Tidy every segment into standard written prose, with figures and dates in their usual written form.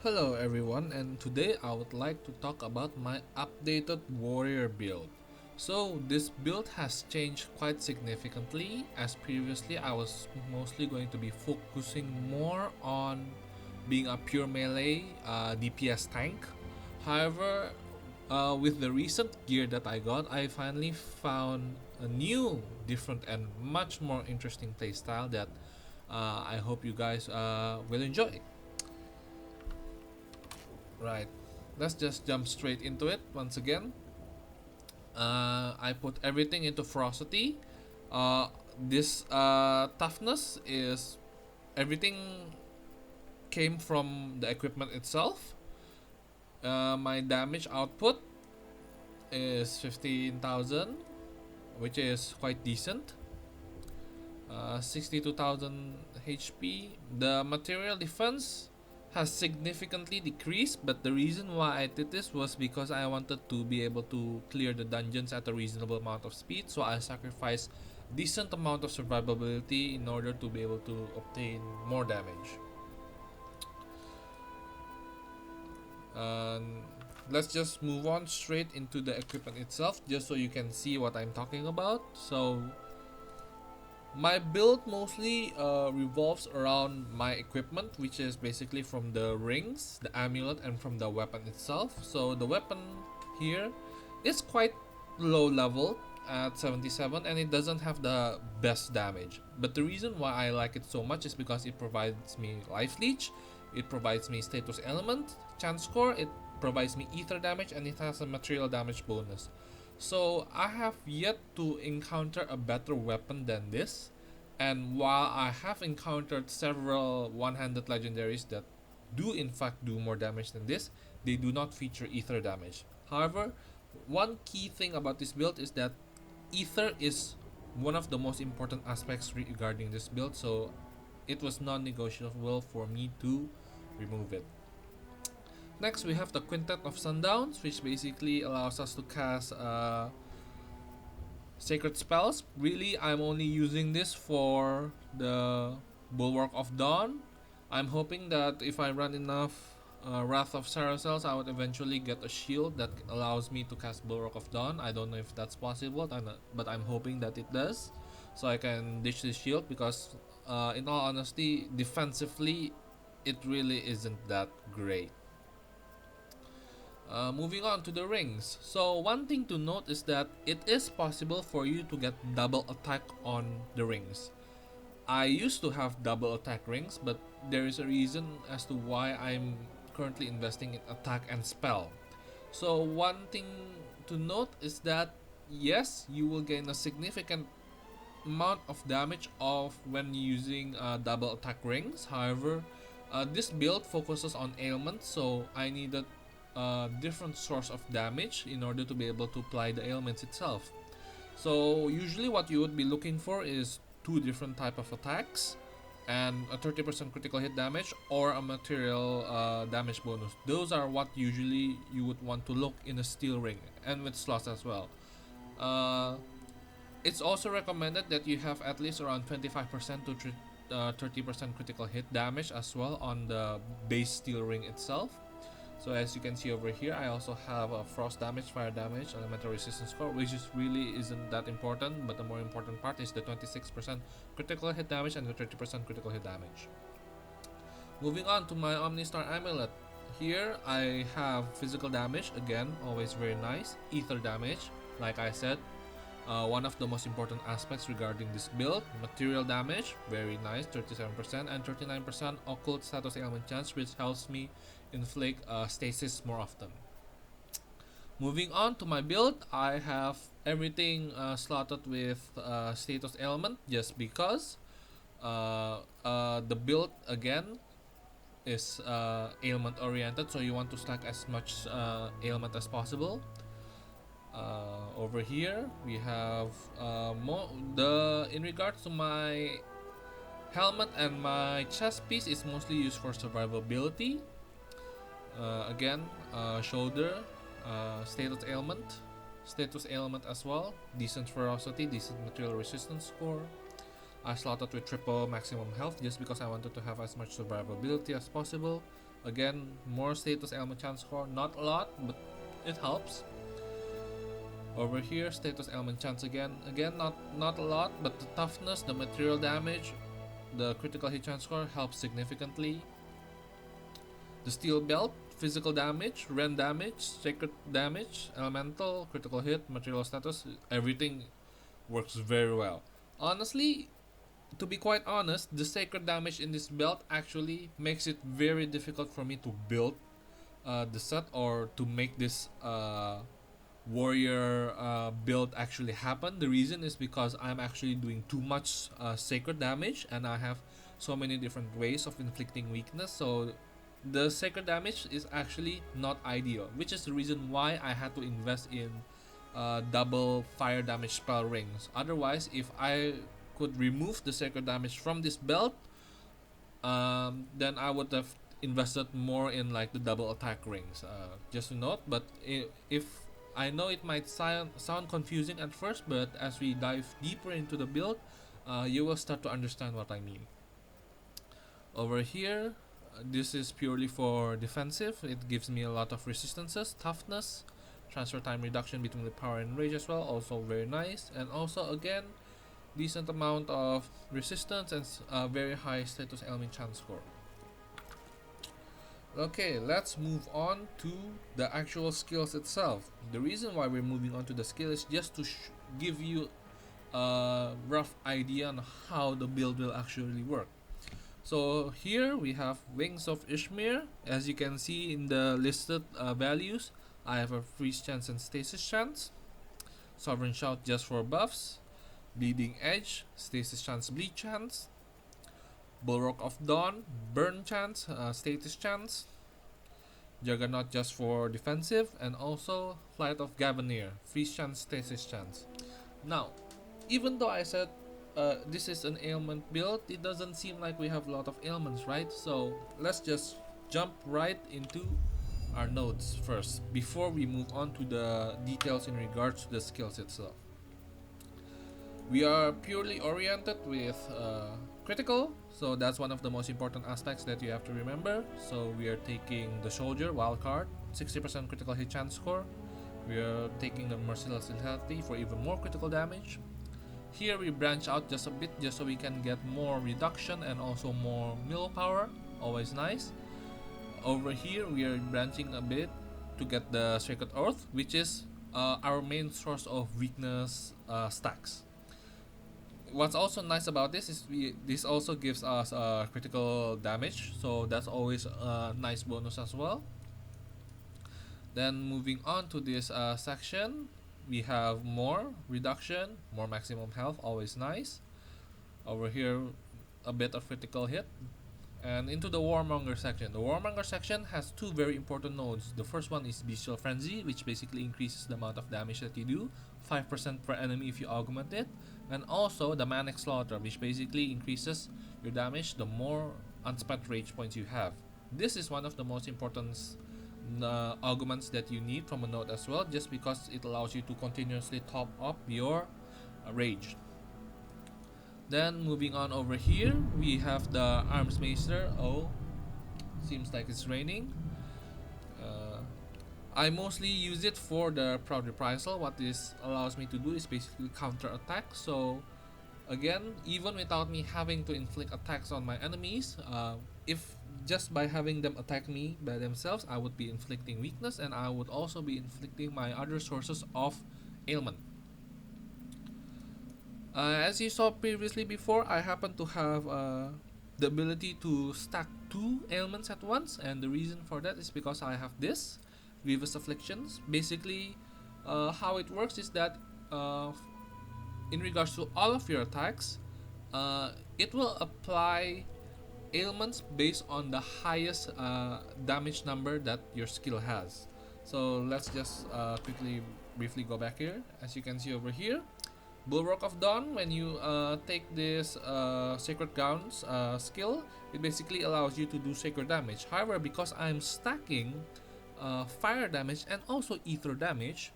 Hello everyone, and today I would like to talk about my updated warrior build. So this build has changed quite significantly, as previously I was mostly going to be focusing more on being a pure melee DPS tank. However, with the recent gear that I got, I finally found a new, different, and much more interesting playstyle that I hope you guys will enjoy. Right, let's just jump straight into it once again. I put everything into ferocity. This toughness is everything came from the equipment itself. My damage output is 15,000, which is quite decent. 62,000 HP. The material defense has significantly decreased, but the reason why I did this was because I wanted to be able to clear the dungeons at a reasonable amount of speed, so I sacrificed decent amount of survivability in order to be able to obtain more damage. Um, let's just move on straight into the equipment itself, just so you can see what I'm talking about. So my build mostly revolves around my equipment, which is basically from the rings, the amulet, and from the weapon itself. So the weapon here is quite low level at 77, and it doesn't have the best damage. But the reason why I like it so much is because it provides me life leech, it provides me status element, chance score, it provides me ether damage, and it has a material damage bonus. So I have yet to encounter a better weapon than this. And while I have encountered several one-handed legendaries that do in fact do more damage than this, they do not feature ether damage. However, one key thing about this build is that ether is one of the most important aspects regarding this build, so it was non-negotiable for me to remove it. Next, we have the Quintet of Sundowns, which basically allows us to cast sacred spells. Really, I'm only using this for the Bulwark of Dawn. I'm hoping that if I run enough Wrath of Saracels, I would eventually get a shield that allows me to cast Bulwark of Dawn. I don't know if that's possible, but I'm hoping that it does, so I can ditch this shield because, in all honesty, defensively, it really isn't that great. Moving on to the rings. So one thing to note is that it is possible for you to get double attack on the rings. I used to have double attack rings, but there is a reason as to why I'm currently investing in attack and spell. So one thing to note is that yes, you will gain a significant amount of damage of when using double attack rings. However, this build focuses on ailments, so I needed a different source of damage in order to be able to apply the ailments itself. So usually what you would be looking for is two different type of attacks and a 30% critical hit damage or a material damage bonus. Those are what usually you would want to look in a steel ring and with slots as well. Uh, it's also recommended that you have at least around 25% to 30% critical hit damage as well on the base steel ring itself. So as you can see over here, I also have a frost damage, fire damage, elemental resistance score, which is really isn't that important, but the more important part is the 26% critical hit damage and the 30% critical hit damage. Moving on to my Omnistar Amulet. Here I have physical damage, again, always very nice. Ether damage, like I said, one of the most important aspects regarding this build. Material damage, very nice, 37%, and 39% occult status ailment chance, which helps me inflict stasis more often. Moving on to my build, I have everything slotted with status ailment just because the build again is ailment oriented, so you want to stack as much ailment as possible. Over here we have in regards to my helmet and my chest piece is mostly used for survivability. Again, shoulder, status ailment as well, decent ferocity, decent material resistance score. I slotted with triple maximum health just because I wanted to have as much survivability as possible. Again, more status element chance score, not a lot, but it helps. Over here, status element chance again, not a lot, but the toughness, the material damage, the critical hit chance score helps significantly. The steel belt, physical damage, rend damage, sacred damage, elemental, critical hit, material status, everything works very well. Honestly, to be quite honest, the sacred damage in this belt actually makes it very difficult for me to build the set, or to make this warrior build actually happen. The reason is because I'm actually doing too much sacred damage, and I have so many different ways of inflicting weakness, so the sacred damage is actually not ideal, which is the reason why I had to invest in double fire damage spell rings. Otherwise, if I could remove the sacred damage from this belt, then I would have invested more in like the double attack rings. Just to note, but if I know it might sound confusing at first, but as we dive deeper into the build, you will start to understand what I mean. Over here, this is purely for defensive. It gives me a lot of resistances, toughness, transfer time reduction between the power and rage as well, also very nice. And also again, decent amount of resistance and very high status element chance score. Okay, let's move on to the actual skills itself. The reason why we're moving on to the skill is just to give you a rough idea on how the build will actually work. So here we have Wings of Ishmir. As you can see in the listed values, I have a freeze chance and stasis chance, Sovereign Shout just for buffs, Bleeding Edge, stasis chance, bleed chance, Bulwark of Dawn, burn chance, status chance, Juggernaut just for defensive, and also Flight of Gavanier, freeze chance, stasis chance. Now, even though I said this is an ailment build, it doesn't seem like we have a lot of ailments, right? So let's just jump right into our nodes first before we move on to the details in regards to the skills itself. We are purely oriented with critical, so that's one of the most important aspects that you have to remember. So we are taking the soldier wildcard, 60% critical hit chance score. We are taking the merciless lethality for even more critical damage. Here we branch out just a bit just so we can get more reduction and also more mill power, always nice. Over here we are branching a bit to get the Sacred Earth, which is our main source of weakness stacks. What's also nice about this is this also gives us critical damage, so that's always a nice bonus as well. Then moving on to this section, we have more reduction, more maximum health, always nice. Over here, a bit of critical hit. And into the Warmonger section. The Warmonger section has two very important nodes. The first one is Bestial Frenzy, which basically increases the amount of damage that you do, 5% per enemy if you augment it. And also the Manic Slaughter, which basically increases your damage the more unspent rage points you have. This is one of the most important augments that you need from a node as well, just because it allows you to continuously top up your rage. Then moving on over here, we have the Arms Maester. Oh, seems like it's raining. I mostly use it for the Proud Reprisal. What this allows me to do is basically counter attack. So again, even without me having to inflict attacks on my enemies, if just by having them attack me by themselves, I would be inflicting weakness, and I would also be inflicting my other sources of ailment. As you saw previously before, I happen to have the ability to stack 2 ailments at once, and the reason for that is because I have this Grievous Afflictions. Basically, how it works is that in regards to all of your attacks, it will apply ailments based on the highest damage number that your skill has. So let's just briefly go back here. As you can see over here, Bulwark of Dawn, when you take this Sacred Gowns skill, it basically allows you to do sacred damage. However, because I'm stacking fire damage and also ether damage,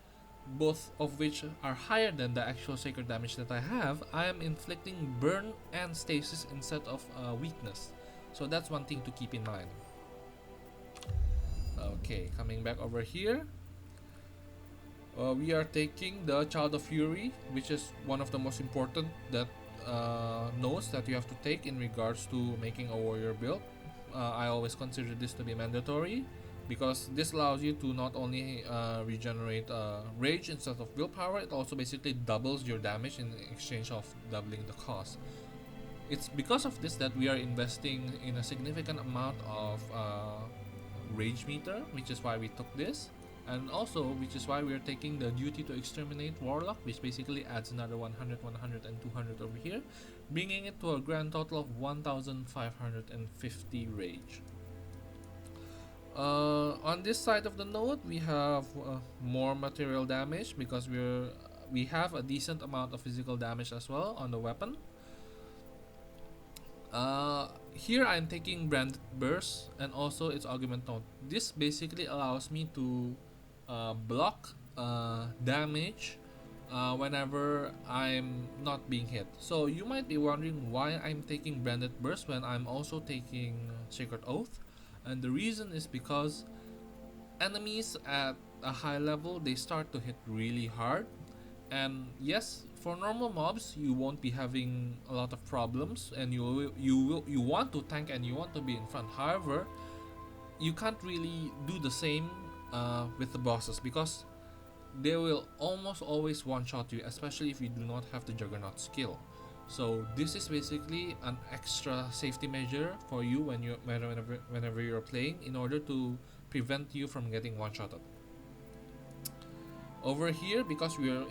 both of which are higher than the actual sacred damage that I have, I am inflicting burn and stasis instead of weakness. So that's one thing to keep in mind. Okay, coming back over here, we are taking the Child of Fury, which is one of the most important that notes that you have to take in regards to making a warrior build. I always consider this to be mandatory because this allows you to not only regenerate rage instead of willpower, it also basically doubles your damage in exchange of doubling the cost. It's because of this that we are investing in a significant amount of rage meter, which is why we took this, and also which is why we are taking the duty to exterminate warlock, which basically adds another 100, 100, and 200 over here, bringing it to a grand total of 1550 rage. On this side of the note, we have more material damage because we have a decent amount of physical damage as well on the weapon. Here I'm taking Branded Burst and also its Augment Note. This basically allows me to block damage whenever I'm not being hit. So you might be wondering why I'm taking Branded Burst when I'm also taking Sacred Oath. And the reason is because enemies at a high level, they start to hit really hard. And yes, for normal mobs, you won't be having a lot of problems, and you want to tank and you want to be in front. However, you can't really do the same with the bosses because they will almost always one-shot you, especially if you do not have the Juggernaut skill. So this is basically an extra safety measure for you whenever you're playing in order to prevent you from getting one-shotted. Over here, because we are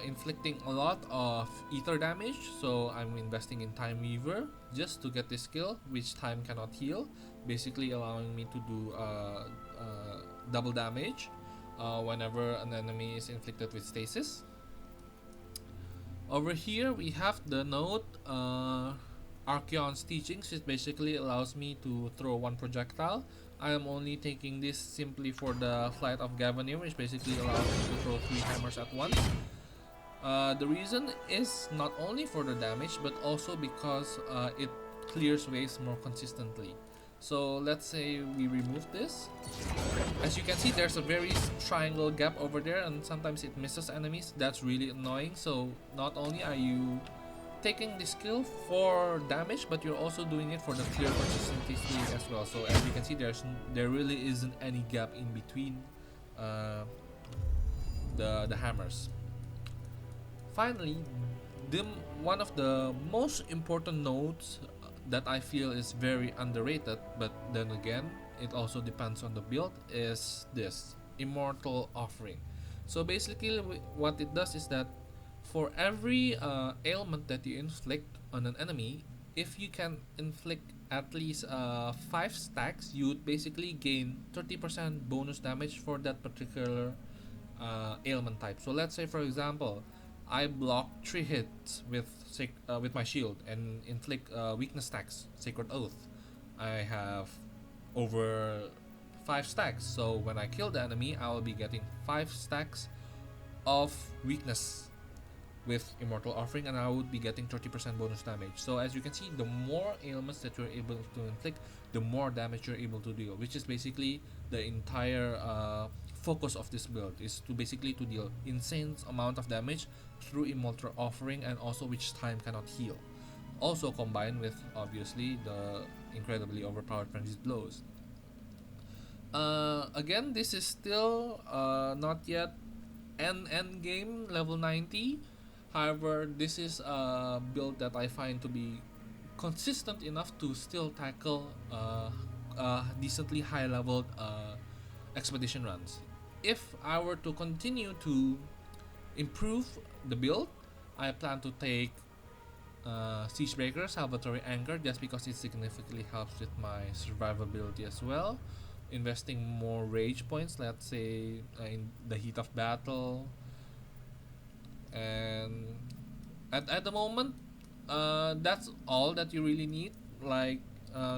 inflicting a lot of ether damage, so I'm investing in Time Weaver just to get this skill, which time cannot heal, basically allowing me to do double damage whenever an enemy is inflicted with stasis. Over here we have the note Archeon's Teachings, which basically allows me to throw one projectile. I am only taking this simply for the Flight of Gavonir, which basically allows me to throw 3 hammers at once. The reason is not only for the damage, but also because it clears waves more consistently. So let's say we remove this. As you can see, there's a very triangle gap over there, and sometimes it misses enemies. That's really annoying. So not only are you taking the skill for damage, but you're also doing it for the clear consistency as well. So as you can see, there really isn't any gap in between the hammers. Finally, one of the most important nodes that I feel is very underrated, but then again, it also depends on the build, is this Immortal Offering. So basically, what it does is that for every ailment that you inflict on an enemy, if you can inflict at least 5 stacks, you would basically gain 30% bonus damage for that particular ailment type. So let's say, for example, I block 3 hits with my shield and inflict weakness stacks, Sacred Oath. I have over 5 stacks, so when I kill the enemy, I will be getting 5 stacks of weakness with Immortal Offering, and I would be getting 30% bonus damage. So as you can see, the more ailments that you're able to inflict, the more damage you're able to deal, which is basically the entire focus of this build, is to basically to deal insane amount of damage through Immortal Offering, and also which time cannot heal. Also combined with obviously the incredibly overpowered Frenzied Blows. Again, this is still not yet end game level 90. However, this is a build that I find to be consistent enough to still tackle decently high leveled expedition runs. If I were to continue to improve the build, I plan to take Siegebreaker, Salvatory Anchor, just because it significantly helps with my survivability as well. Investing more rage points, let's say in the heat of battle. And at the moment, that's all that you really need. Like,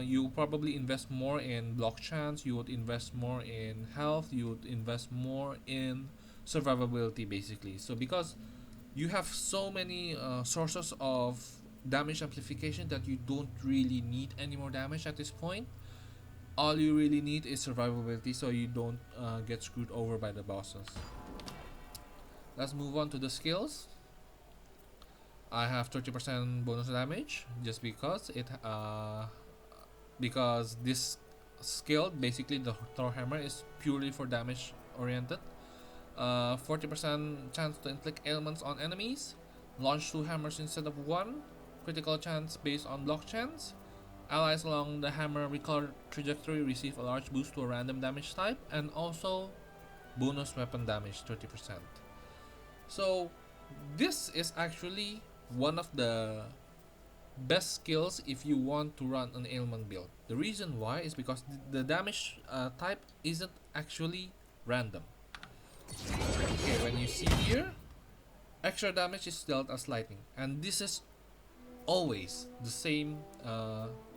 you probably invest more in block chance, you would invest more in health, you would invest more in survivability, basically. So because you have so many sources of damage amplification that you don't really need any more damage at this point, All you really need is survivability so you don't get screwed over by the bosses. Let's move on to the skills. I have 30% bonus damage just because this skill, basically the Thor hammer, is purely for damage oriented. 40% chance to inflict ailments on enemies, launch 2 hammers instead of 1, critical chance based on block chance. Allies along the hammer recoil trajectory receive a large boost to a random damage type, and also bonus weapon damage 30%. So this is actually one of the best skills if you want to run an ailment build. The reason why is because the damage type isn't actually random. Okay, when you see here, extra damage is dealt as lightning, and this is always the same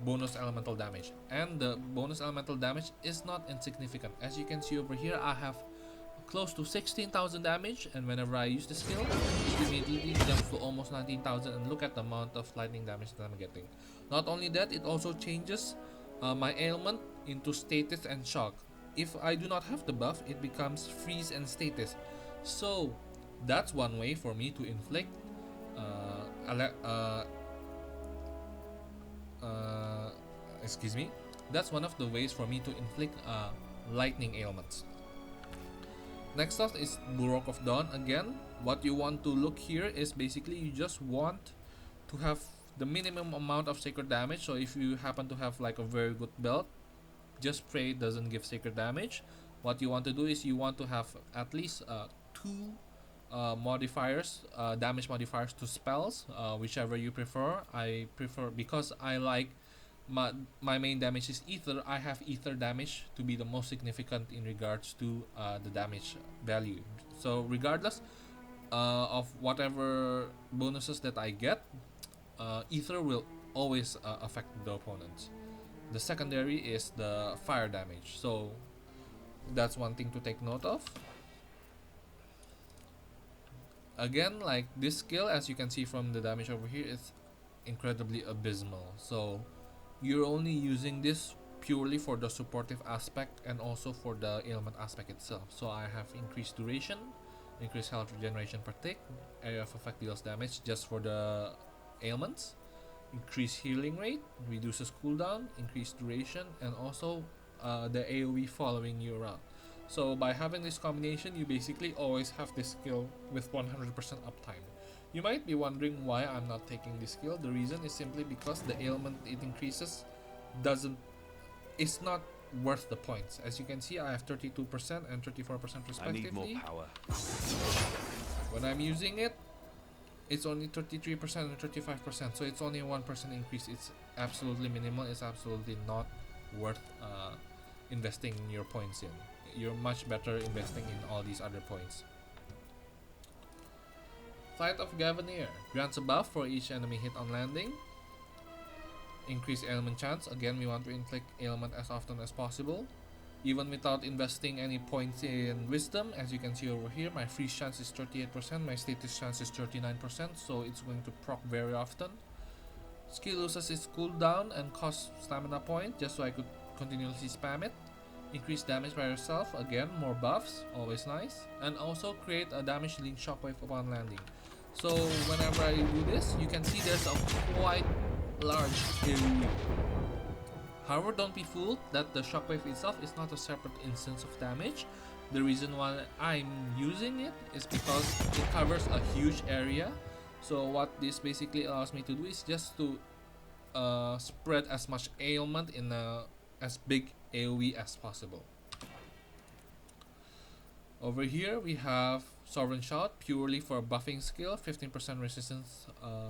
bonus elemental damage, and the bonus elemental damage is not insignificant. As you can see over here, I have close to 16,000 damage, and whenever I use the skill, it immediately jumps to almost 19,000, and look at the amount of lightning damage that I'm getting. Not only that, it also changes my ailment into status and shock. If I do not have the buff, it becomes freeze and status. So that's one way for me to inflict excuse me, that's one of the ways for me to inflict lightning ailments. Next up is Burrock of Dawn. Again, what you want to look here is basically you just want to have the minimum amount of sacred damage. So if you happen to have like a very good belt, just pray it doesn't give sacred damage. What you want to do is you want to have at least 2 modifiers, damage modifiers to spells, whichever you prefer. I prefer, because I like my main damage is ether, I have ether damage to be the most significant in regards to the damage value. So regardless of whatever bonuses that I get, ether will always affect the opponents. The secondary is the fire damage, so that's one thing to take note of. Again, like this skill, as you can see from the damage over here, is incredibly abysmal. So you're only using this purely for the supportive aspect and also for the ailment aspect itself. So I have increased duration, increased health regeneration per tick, area of effect deals damage just for the ailments, increased healing rate, reduces cooldown, increased duration, and also the AoE following you around. So by having this combination, you basically always have this skill with 100% uptime. You might be wondering why I'm not taking this skill. The reason is simply because the ailment it increases it's not worth the points. As you can see, I have 32% and 34% respectively. I need more power. When I'm using it, it's only 33% and 35%, so it's only a 1% increase. It's absolutely minimal. It's absolutely not worth investing your points in. You're much better investing in all these other points. Flight of Gavanier grants a buff for each enemy hit on landing. Increased ailment chance. Again, we want to inflict ailment as often as possible, even without investing any points in wisdom. As you can see over here, my freeze chance is 38%, my status chance is 39%, so it's going to proc very often. Skill loses its cooldown and costs stamina point, just so I could continuously spam it. Increase damage by yourself, again, more buffs, always nice. And also create a damage dealing shockwave upon landing. So whenever I do this, you can see there's a quite large AoE. However, don't be fooled that the shockwave itself is not a separate instance of damage. The reason why I'm using it is because it covers a huge area. So what this basically allows me to do is just to spread as much ailment in as big AoE as possible. Over here we have Sovereign Shout, purely for buffing skill, 15% resistance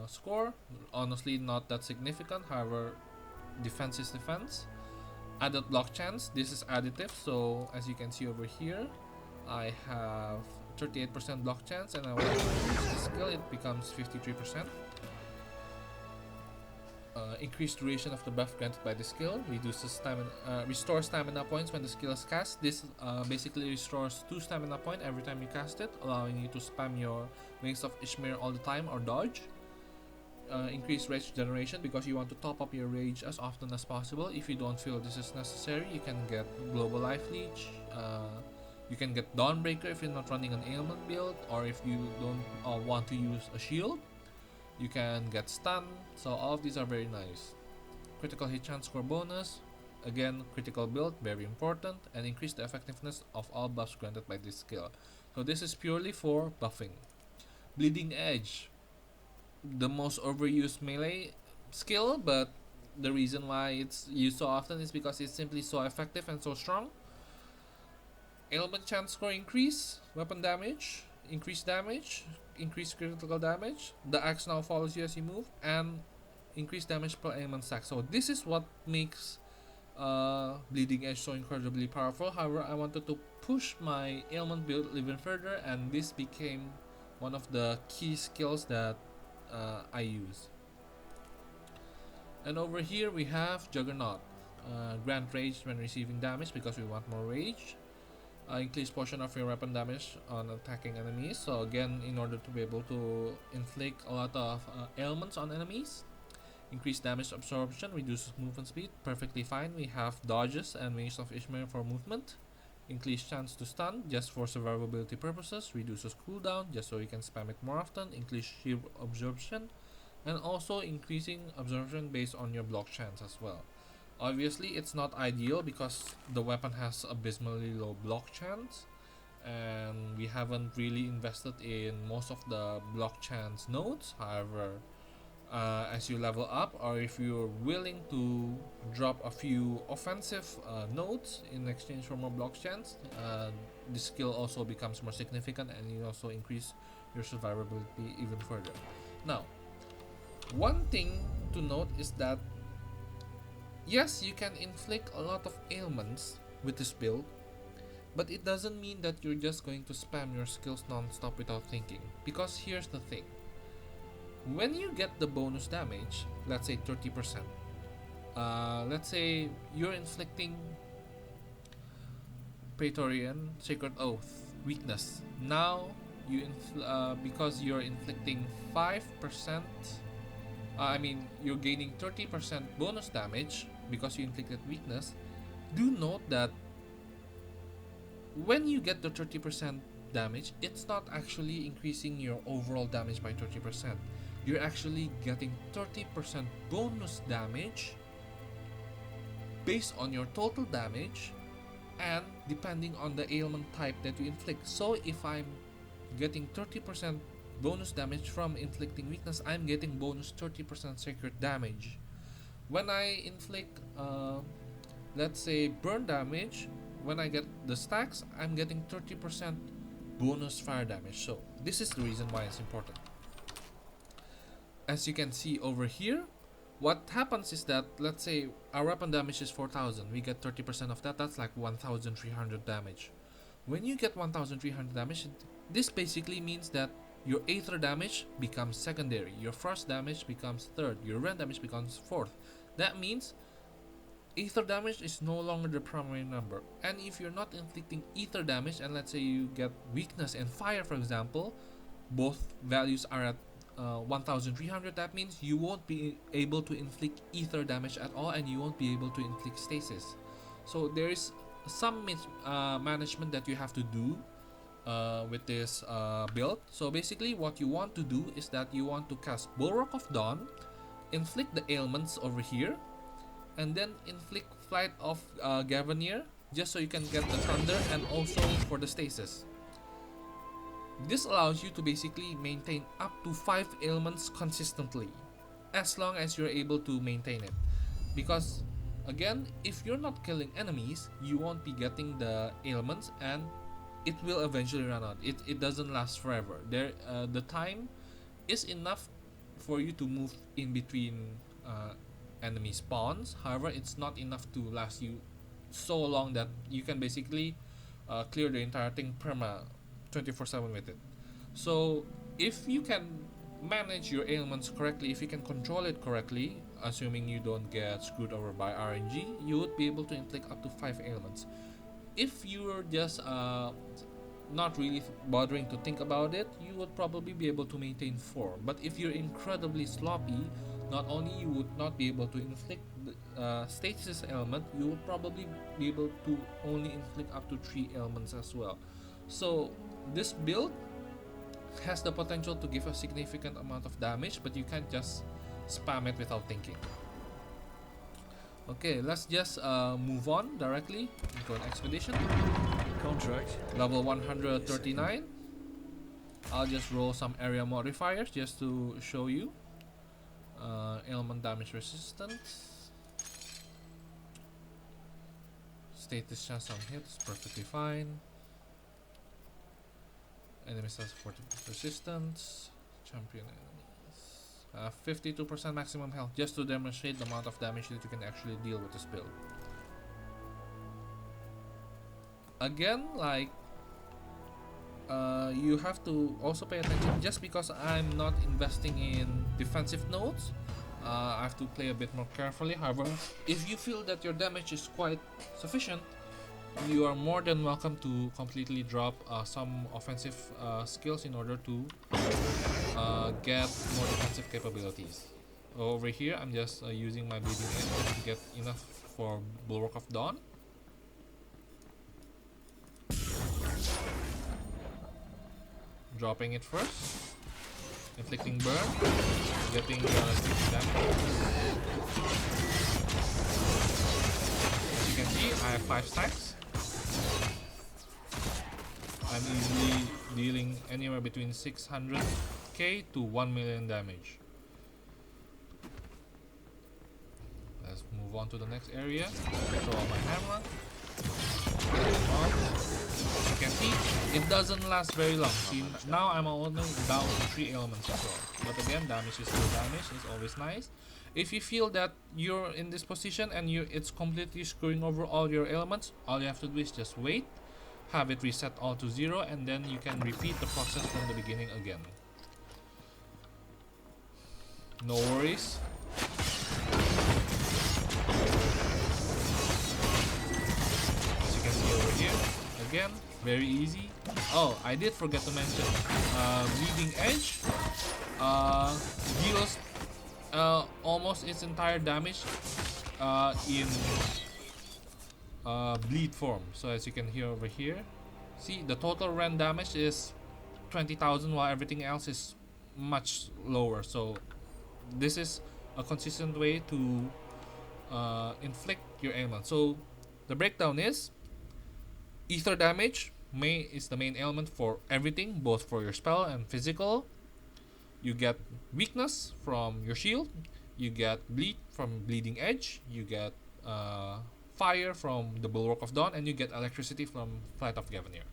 score. Honestly, not that significant. However, defense is defense. Added block chance, this is additive. So as you can see over here, I have 38% block chance, and when I use the skill, it becomes 53%. Increased duration of the buff granted by the skill, reduces stamina, restores stamina points when the skill is cast. This basically restores 2 stamina points every time you cast it, allowing you to spam your Wings of Ishmir all the time or dodge. increased rage generation because you want to top up your rage as often as possible. If you don't feel this is necessary, you can get global life leech. You can get Dawnbreaker if you're not running an ailment build, or if you don't want to use a shield, you can get stun. So all of these are very nice. Critical hit chance score bonus, again critical build, very important, and increase the effectiveness of all buffs granted by this skill. So this is purely for buffing. Bleeding Edge, the most overused melee skill, but the reason why it's used so often is because it's simply so effective and so strong. Ailment chance score increase, weapon damage, increased damage, increased critical damage. The axe now follows you as you move, and increased damage per ailment stack. So this is what makes Bleeding Edge so incredibly powerful. However, I wanted to push my ailment build even further, and this became one of the key skills that I use. And over here we have Juggernaut. Grant rage when receiving damage because we want more rage. Increase portion of your weapon damage on attacking enemies. So again, in order to be able to inflict a lot of ailments on enemies. Increased damage absorption, reduces movement speed, perfectly fine. We have dodges and Mace of Ishmael for movement. Increased chance to stun, just for survivability purposes. Reduces cooldown, just so you can spam it more often. Increased shield absorption, and also increasing absorption based on your block chance as well. Obviously, it's not ideal because the weapon has abysmally low block chance, and we haven't really invested in most of the block chance nodes. However, as you level up, or if you're willing to drop a few offensive nodes in exchange for more block chance, the skill also becomes more significant, and you also increase your survivability even further. Now, one thing to note is that yes, you can inflict a lot of ailments with this build, but it doesn't mean that you're just going to spam your skills non-stop without thinking. Because here's the thing. When you get the bonus damage, let's say 30%, let's say you're inflicting Praetorian Sacred Oath weakness. Now, because you're inflicting 5%, you're gaining 30% bonus damage because you inflicted weakness. Do note that when you get the 30% damage, it's not actually increasing your overall damage by 30%. You're actually getting 30% bonus damage based on your total damage and depending on the ailment type that you inflict. So if I'm getting 30% bonus damage from inflicting weakness, I'm getting bonus 30% sacred damage. When I inflict, let's say, burn damage, when I get the stacks, I'm getting 30% bonus fire damage. So this is the reason why it's important. As you can see over here, what happens is that, let's say our weapon damage is 4,000, we get 30% of that, that's like 1,300 damage. When you get 1,300 damage, this basically means that your Aether damage becomes secondary, your Frost damage becomes third, your Rend damage becomes fourth. That means Aether damage is no longer the primary number. And if you're not inflicting Aether damage, and let's say you get weakness and fire, for example, both values are at 1,300, that means you won't be able to inflict Aether damage at all, and you won't be able to inflict stasis. So there is some management that you have to do with this build. So basically what you want to do is that you want to cast Bulwark of Dawn, inflict the ailments over here, and then inflict Flight of Gavanier, just so you can get the Thunder and also for the stasis. This allows you to basically maintain up to 5 ailments consistently, as long as you're able to maintain it. Because again, if you're not killing enemies, you won't be getting the ailments, and it will eventually run out. It doesn't last forever. The time is enough for you to move in between enemy spawns. However, it's not enough to last you so long that you can basically clear the entire thing perma 24/7 with it. So if you can manage your ailments correctly, if you can control it correctly, assuming you don't get screwed over by RNG, you would be able to inflict up to 5 ailments. If you're just not really bothering to think about it, you would probably be able to maintain 4. But if you're incredibly sloppy, not only you would not be able to inflict the stasis ailment, you would probably be able to only inflict up to 3 ailments as well. So this build has the potential to give a significant amount of damage, but you can't just spam it without thinking. Okay, let's just move on directly into an expedition. Contract. Level 139. I'll just roll some area modifiers just to show you. Ailment damage resistance. Status chance on hits, perfectly fine. Enemy has 40 resistance. Champion enemies. 52% maximum health, just to demonstrate the amount of damage that you can actually deal with this build. Again, like, you have to also pay attention. Just because I'm not investing in defensive nodes, I have to play a bit more carefully. However, if you feel that your damage is quite sufficient, you are more than welcome to completely drop some offensive skills in order to get more defensive capabilities. Over here, I'm just using my bleeding edge to get enough for Bulwark of Dawn. Dropping it first, inflicting burn, getting damage. As you can see, I have 5 stacks. I'm easily dealing anywhere between 600k to 1 million damage. Let's move on to the next area. Throw out my hammer. As you can see, it doesn't last very long. See, now I'm only down to 3 elements as well. But again, damage is still damage. It's always nice. If you feel that you're in this position and it's completely screwing over all your elements, all you have to do is just wait, have it reset all to 0, and then you can repeat the process from the beginning again. No worries. As you can see over here, again, very easy. Oh, I did forget to mention, Bleeding Edge deals almost its entire damage in bleed form. So as you can hear over here, see, the total rend damage is 20,000 while everything else is much lower. So this is a consistent way to inflict your ailment. So the breakdown is ether damage is the main ailment for everything, both for your spell and physical. You get weakness from your shield, you get bleed from Bleeding Edge, you get fire from the Bulwark of Dawn, and you get electricity from Flight of Gavanir.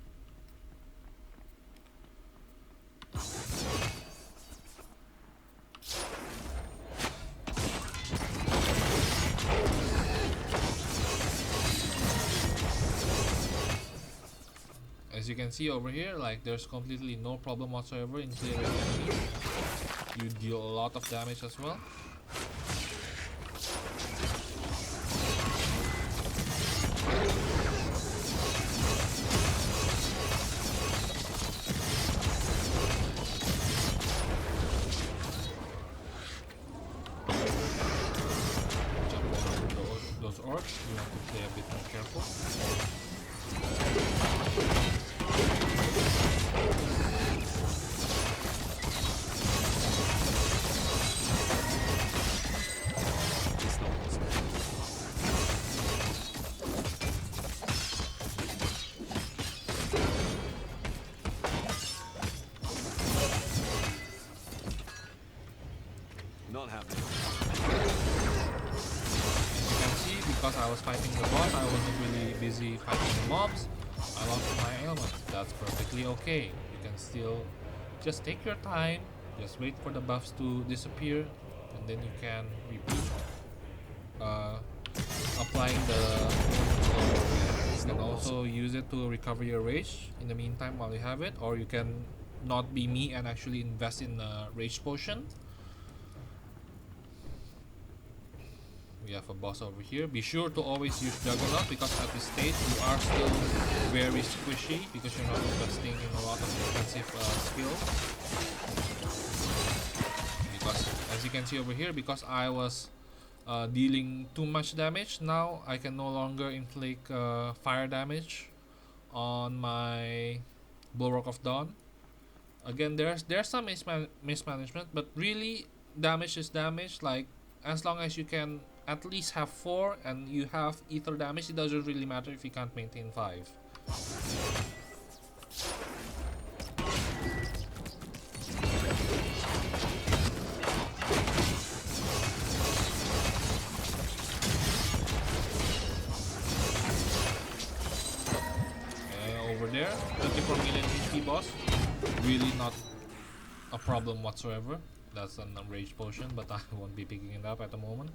As you can see over here, like, there's completely no problem whatsoever in clearing enemies. You deal a lot of damage as well. Jump over those orcs, you have to play a bit more careful. Not happening. As you can see, because I was fighting the boss, I wasn't really busy fighting the mobs. I lost my ailment. That's perfectly okay. You can still just take your time, just wait for the buffs to disappear, and then you can repeat applying the you can also use it to recover your rage in the meantime while you have it, or you can not be me and actually invest in a rage potion. We have a boss over here. Be sure to always use Juggernaut, because at this stage you are still very squishy because you're not investing in a lot of defensive skills. Because as you can see over here, because I was dealing too much damage, now I can no longer inflict fire damage on my Bulwark of Dawn. Again, there's some mismanagement, but really damage is damage. Like, as long as you can at least have 4 and you have ether damage, it doesn't really matter if you can't maintain 5. Over there, 24 million HP boss, really not a problem whatsoever. That's an rage potion, but I won't be picking it up at the moment.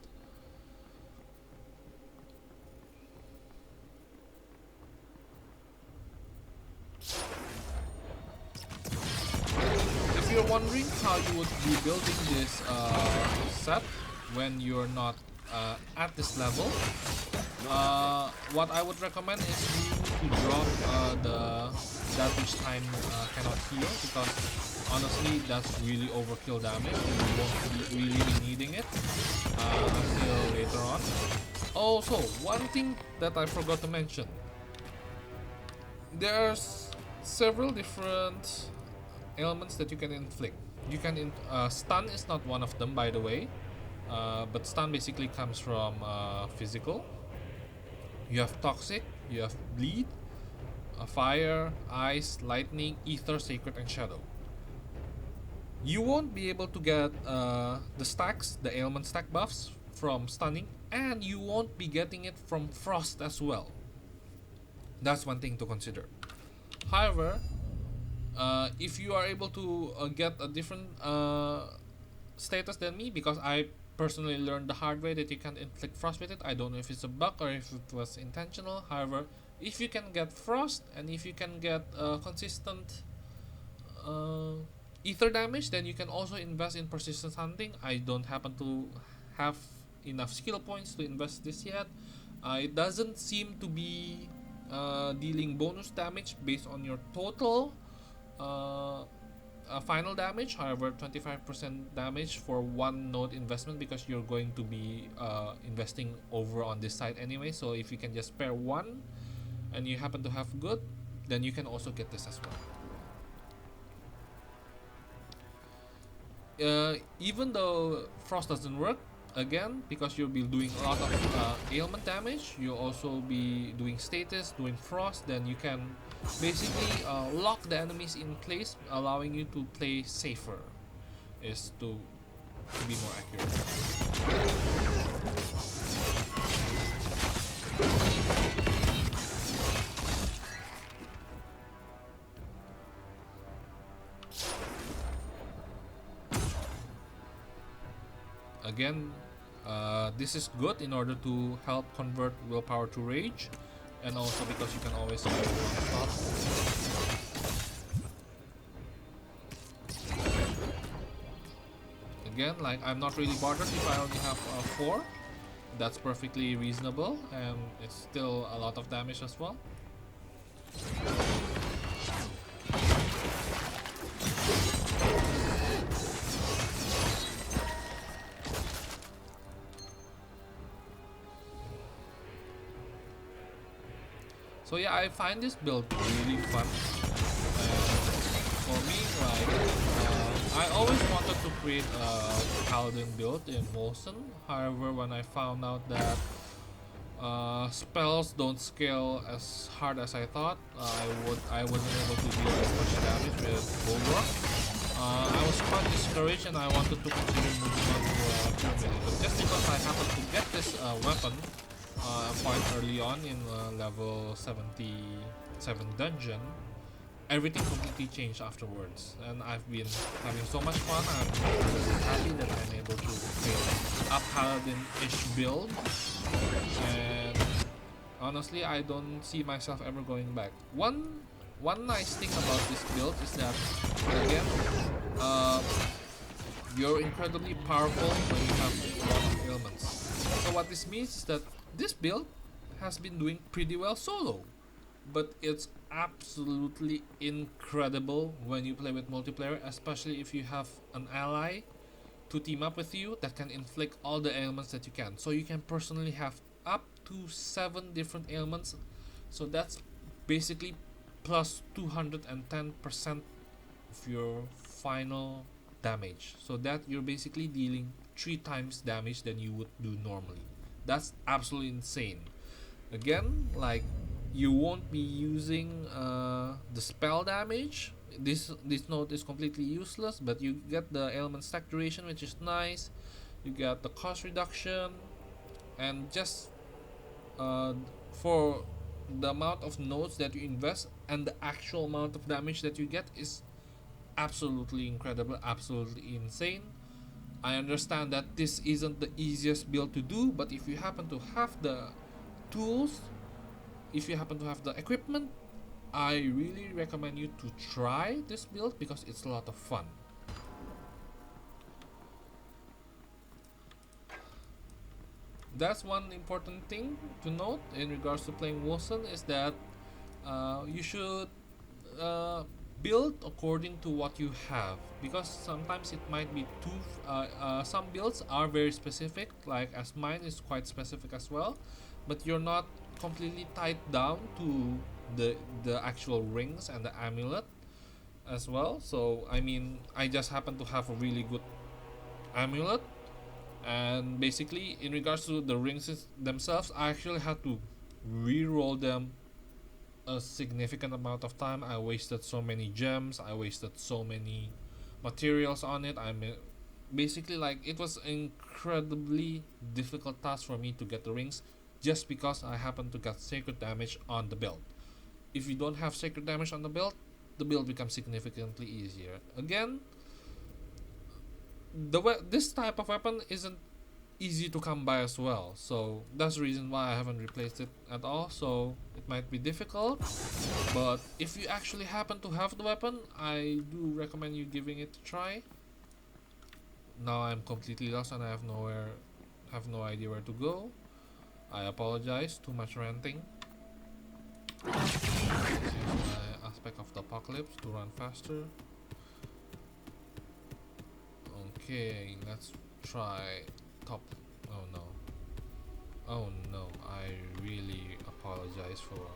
If you're wondering how you would be building this set when you're not at this level, what I would recommend is you to drop that which time cannot heal, because honestly that's really overkill damage. You won't really be needing it until later on. Also, one thing that I forgot to mention, there's several different ailments that you can inflict. You can stun is not one of them, by the way, but stun basically comes from physical. You have toxic, you have bleed, fire, ice, lightning, ether, sacred, and shadow. You won't be able to get the stacks, the ailment stack buffs from stunning, and you won't be getting it from frost as well. That's one thing to consider. However, if you are able to get a different status than me, because I personally learned the hard way that you can't inflict frost with it. I don't know if it's a bug or if it was intentional. However, if you can get frost and if you can get consistent ether damage, then you can also invest in persistent hunting. I don't happen to have enough skill points to invest this yet. It doesn't seem to be dealing bonus damage based on your total final damage. However, 25% damage for one node investment, because you're going to be investing over on this side anyway. So if you can just spare one and you happen to have good, then you can also get this as well. Even though frost doesn't work, again, because you'll be doing a lot of ailment damage, you'll also be doing status, doing frost, then you can basically lock the enemies in place, allowing you to play safer, is to be more accurate. Again, this is good in order to help convert willpower to rage, and also because you can always get one shot. Again, like, I'm not really bothered if I only have 4. That's perfectly reasonable, and it's still a lot of damage as well. So yeah, I find this build really fun. For me, like, I always wanted to create a paladin build in Wolcen. However, when I found out that spells don't scale as hard as I thought, I wasn't able to deal as much damage with Bulwark. I was quite discouraged and I wanted to consider moving on to Pyramid. But just because I happened to get this weapon quite early on in level 77 dungeon, everything completely changed afterwards, and I've been having so much fun. I'm really happy that I'm able to create a paladin-ish build, and honestly, I don't see myself ever going back. One nice thing about this build is that, again, you're incredibly powerful when you have a lot of ailments. So what this means is that this build has been doing pretty well solo. but it's absolutely incredible when you play with multiplayer, especially if you have an ally to team up with you that can inflict all the ailments that you can. So you can personally have up to 7 different ailments. So that's basically plus 210% of your final damage. So that you're basically dealing 3 times damage than you would do normally. That's absolutely insane. Again, like, you won't be using the spell damage. This note is completely useless, but you get the ailment stack duration, which is nice. You get the cost reduction, and just uh, for the amount of nodes that you invest and the actual amount of damage that you get is absolutely incredible, absolutely insane. I understand that this isn't the easiest build to do, but if you happen to have the tools, if you happen to have the equipment, I really recommend you to try this build because it's a lot of fun. That's one important thing to note in regards to playing Wolcen, is that you should uh, build according to what you have, because sometimes it might be too some builds are very specific, like as mine is quite specific as well, but you're not completely tied down to the actual rings and the amulet as well. So I mean, I just happen to have a really good amulet, and basically in regards to the rings themselves, I actually had to re-roll them a significant amount of time. I wasted so many gems, I wasted so many materials on it. Basically, like, it was incredibly difficult task for me to get the rings, just because I happened to get sacred damage on the build. If you don't have sacred damage on the build becomes significantly easier. Again, this type of weapon isn't easy to come by as well, so that's the reason why I haven't replaced it at all. So it might be difficult, but if you actually happen to have the weapon, I do recommend you giving it a try. Now I'm completely lost and I have no idea where to go. I apologize, too much ranting. Let's use my aspect of the apocalypse to run faster. Okay, let's try top. Oh no. Oh no, I really apologize for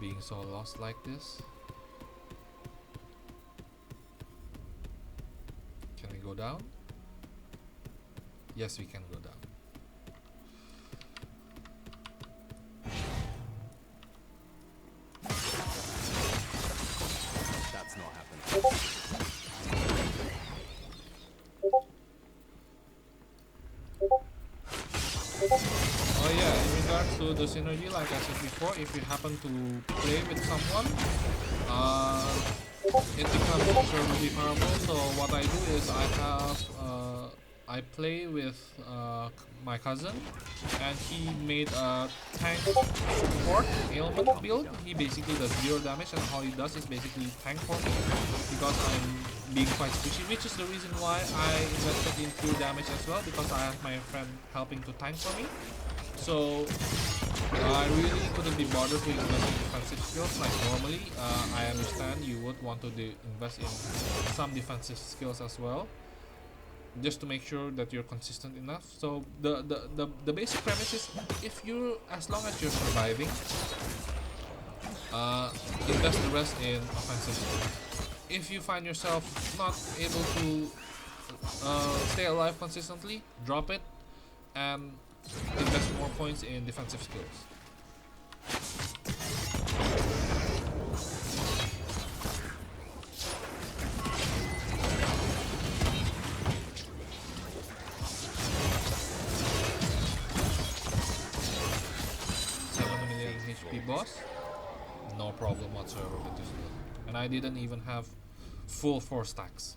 being so lost like this. Can we go down? Yes, we can go down. That's not happening. Oh yeah, in regards to the synergy, like I said before, if you happen to play with someone, it becomes incredibly powerful. So what I do is I play with my cousin, and he made a tank support ailment build. He basically does 0 damage, and all he does is basically tank for me, because I'm being quite squishy, which is the reason why I invested in pure damage as well, because I have my friend helping to tank for me. So I really couldn't be bothered to invest in defensive skills. Like normally, I understand you would want to invest in some defensive skills as well, just to make sure that you're consistent enough. So the basic premise is, if you, as long as you're surviving, invest the rest in offensive skills. If you find yourself not able to stay alive consistently, drop it and invest more points in defensive skills. HP boss, no problem whatsoever with this build. And I didn't even have full 4 stacks.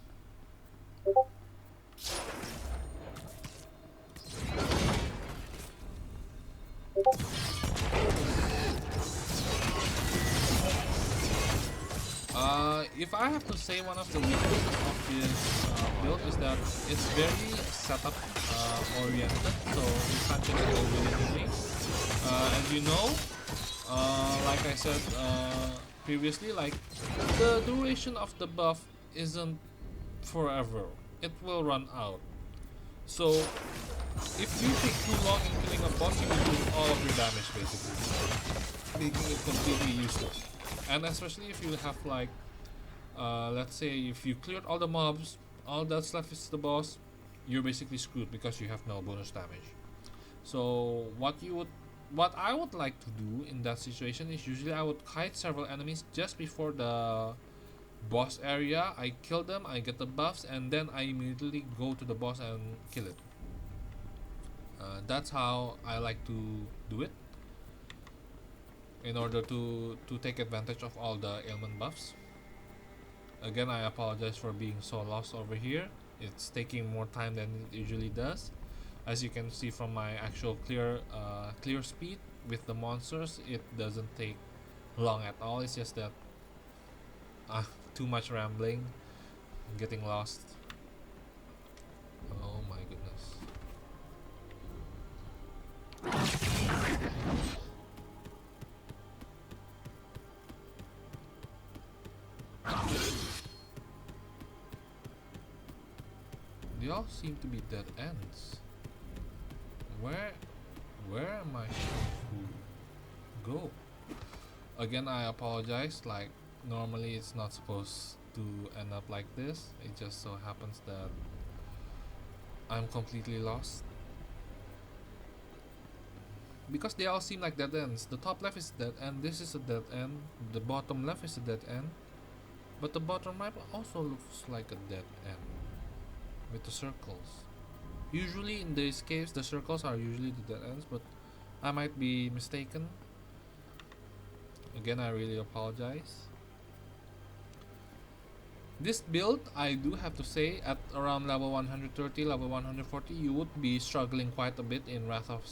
If I have to say, one of the weaknesses of this build is that it's very setup oriented, so you can't just go willy-nilly. As you know, Like I said previously, like the duration of the buff isn't forever. It will run out. So if you take too long in killing a boss, you will lose all of your damage basically, making it completely useless. And especially if you have like, let's say if you cleared all the mobs, all that's left is the boss, you're basically screwed because you have no bonus damage. So what I would like to do in that situation is usually I would kite several enemies just before the boss area. I kill them, I get the buffs, and then I immediately go to the boss and kill it. That's how I like to do it, in order to take advantage of all the ailment buffs. Again, I apologize for being so lost over here. It's taking more time than it usually does. As you can see from my actual clear speed with the monsters, it doesn't take long at all. It's just that too much rambling, getting lost. Oh my goodness. They all seem to be dead ends. Where am I supposed to go? Again, I apologize. Like, normally it's not supposed to end up like this. It just so happens that I'm completely lost, because they all seem like dead ends. The top left is dead end, this is a dead end, the bottom left is a dead end, but the bottom right also looks like a dead end with the circles. Usually in these caves the circles are usually the dead ends, but I might be mistaken. Again, I really apologize. This build, I do have to say, at around level 130, level 140, you would be struggling quite a bit in the Wrath of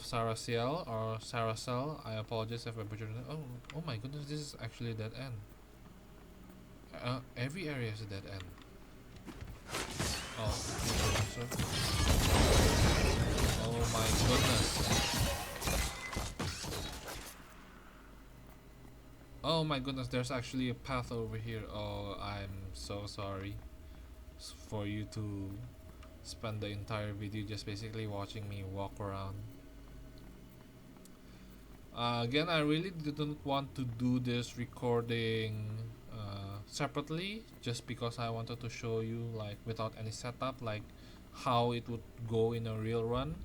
Saraciel or Saracel. I apologize if I butchered it. Oh my goodness, this is actually a dead end. Every area is a dead end. Oh, so. Oh my goodness. Oh my goodness, there's actually a path over here. Oh, I'm so sorry for you to spend the entire video just basically watching me walk around. Again, I really didn't want to do this recording separately, just because I wanted to show you, like, without any setup, like how it would go in a real run.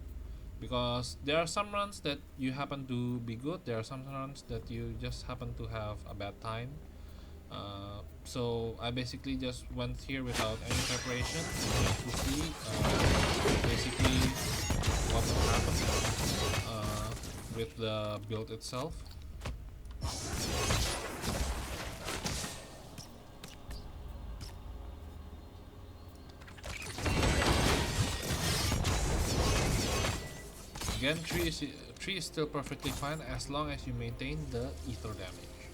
Because there are some runs that you happen to be good, there are some runs that you just happen to have a bad time. So I basically just went here without any preparation just to see basically what will happen with the build itself. Again, 3 is still perfectly fine as long as you maintain the ether damage.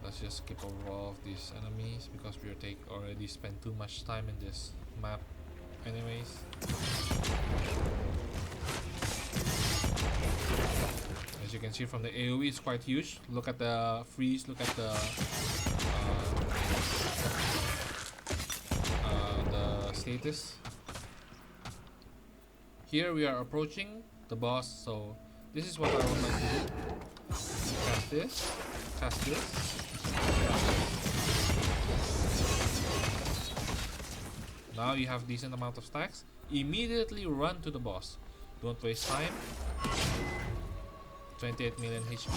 Let's just skip over all of these enemies because we already spent too much time in this map anyways. As you can see from the AoE, it's quite huge. Look at the freeze, look at the status. Here we are approaching the boss, so this is what I would like to do. Cast this, cast this. Now you have decent amount of stacks. Immediately run to the boss. Don't waste time. 28 million HP.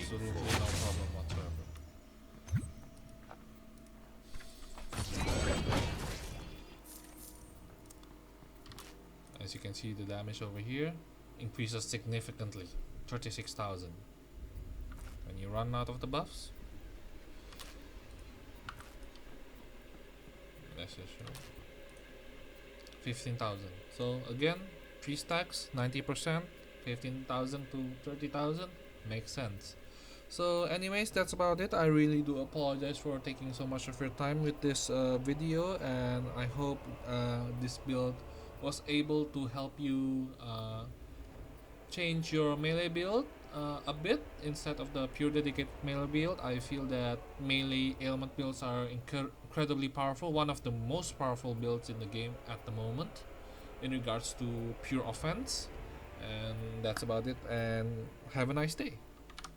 Absolutely no problem whatsoever. As you can see, the damage over here increases significantly. 36,000. When you run out of the buffs, let's just show 15,000. So again, 3 stacks, 90%, 15,000 to 30,000. Makes sense. So anyways, that's about it. I really do apologize for taking so much of your time with this video, and I hope this build was able to help you change your melee build a bit instead of the pure dedicated melee build. I feel that melee ailment builds are incredibly powerful, one of the most powerful builds in the game at the moment in regards to pure offense. And that's about it, and have a nice day.